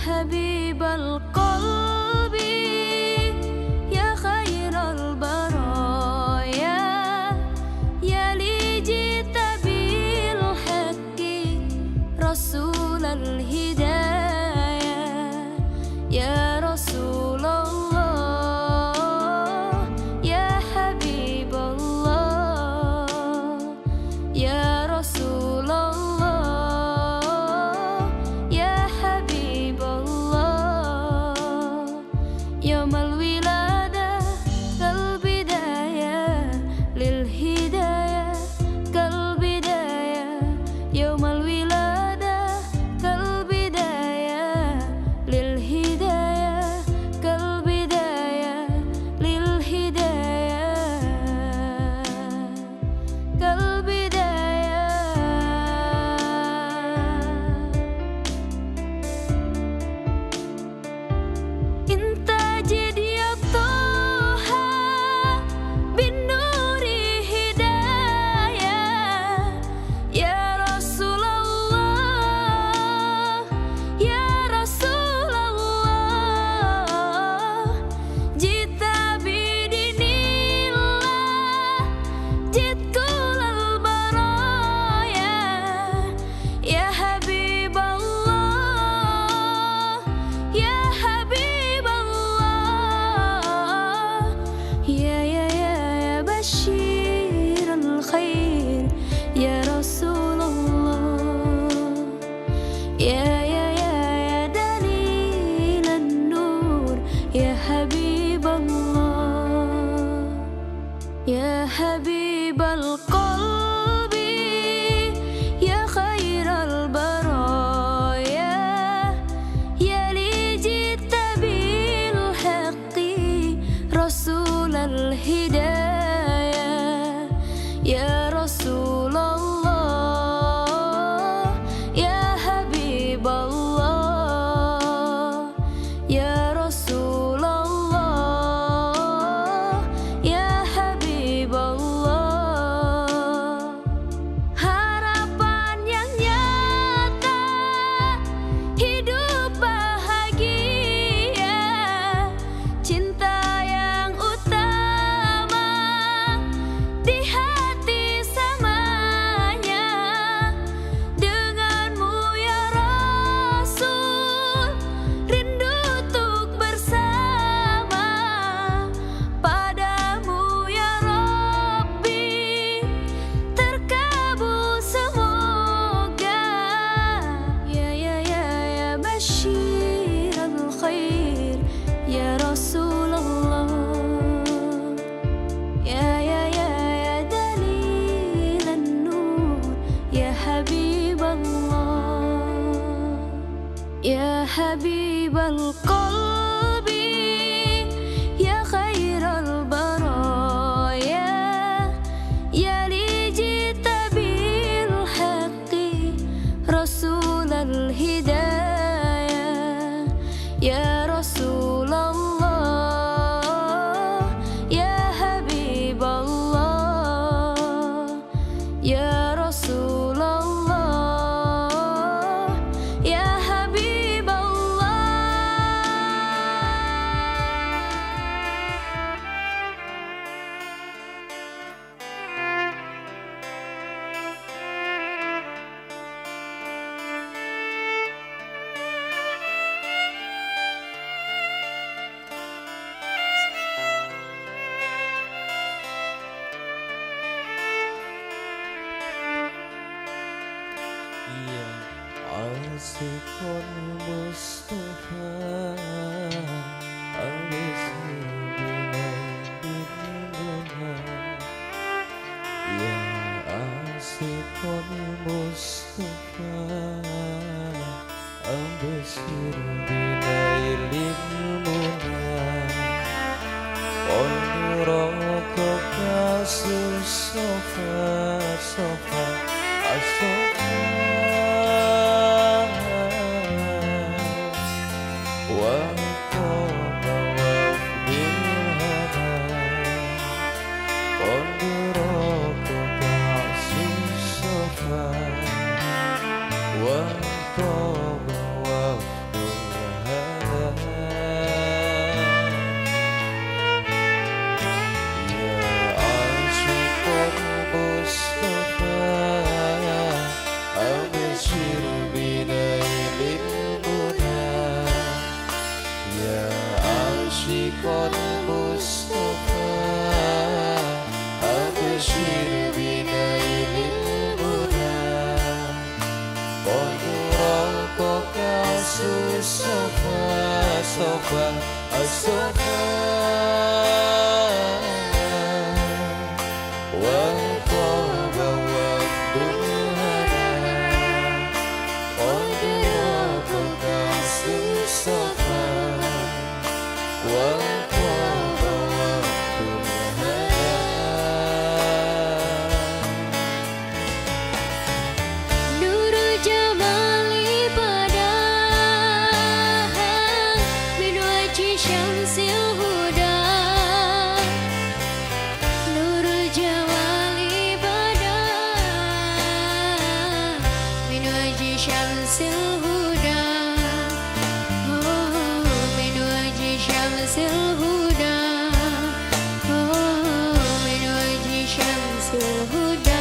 حبيب القلب يا خير البرايا يا لي جئت بالحق رسول الهدايا يا رسول الله يا حبيب الله يا رسول الله يا حبيب الله يوم الولادة كالبداية للهداية كالبداية يوم الولادة كالبداية للهداية كالبداية للهداية كالبداية انت جد يا طه بالنور هداية يا رسول الله يا رسول الله جئت بدين الله جئت كل البرايا يا حبيب الله يا حبيب الله يا بشير الخير يا رسول الله يا دليل النور يا حبيب الله يا حبيب القلب يا خير البرايا يا لي جئت بالحق رسول الهدايا يا رسول الله يا حبيب الله يا رسول الله يا حبيب الله harapan yang nyata hidup bahagia cinta yang utama di hati samanya denganmu ya Rasul rindu untuk bersama padamu ya Rabbi terkabul semoga ya bashir al-khair ya Rasulullah ya dalil an-nur ya habib Allah ya habib al-qalbi ya khair al-baraya ya li jita bil haqqi rasul al-hidayah ya Rasulullah ya habib Allah ya Rasulullah ya habib Ya Asyikun Mustafa Ya Asyikun Mustafa Abasir binailin munah Qadraka kasus sofa asofa wa qama wafdil hada qadraka kasus sofa wa qama wafdil الصفا الصفا والطاب وفد الهنا قد رافق الصفا والطاب وفد الهنا Nurul jamali pada min wajhi syamsil huda. Nurul jamali pada min wajhi syamsil huda. Oh, min wajhi syamsil huda. Oh, min wajhi syamsil huda.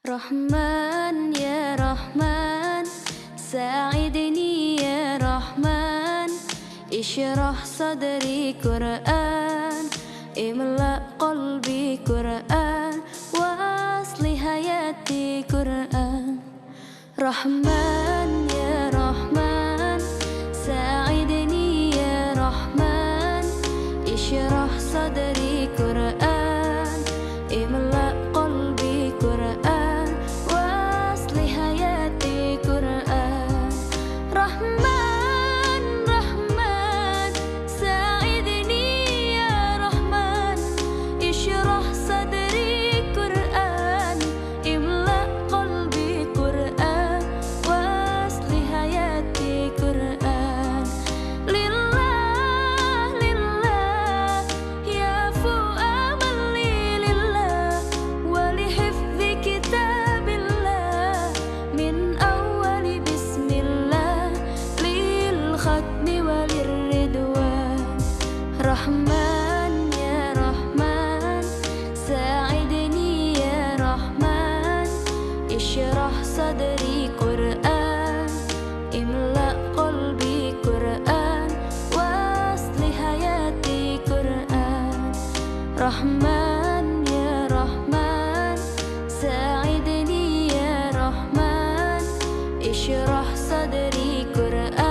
Rahman ya Rahman, sa'idni ya Rahman, ishrah sadri Qur'an, imla qalbi Qur'an, wa asli hayati Qur'an. Rahman ya Rahman, sa'idni ya Rahman, ishrah sadri Qur'an, imla qalbi Qur'an. Rahman ya Rahman, sa'idni ya Rahman, ishrah sadri Qur'an, imla qalbi Qur'an, wasli hayati Qur'an. Rahman ya Rahman, sa'idni ya Rahman, ishrah sadri Qur'an.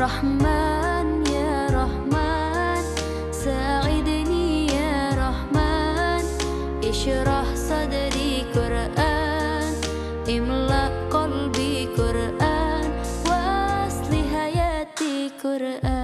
Rahman ya Rahman, sa'idni ya Rahman, ishrah sadri Qur'an, imla qalbi Qur'an, waslih hayati Qur'an.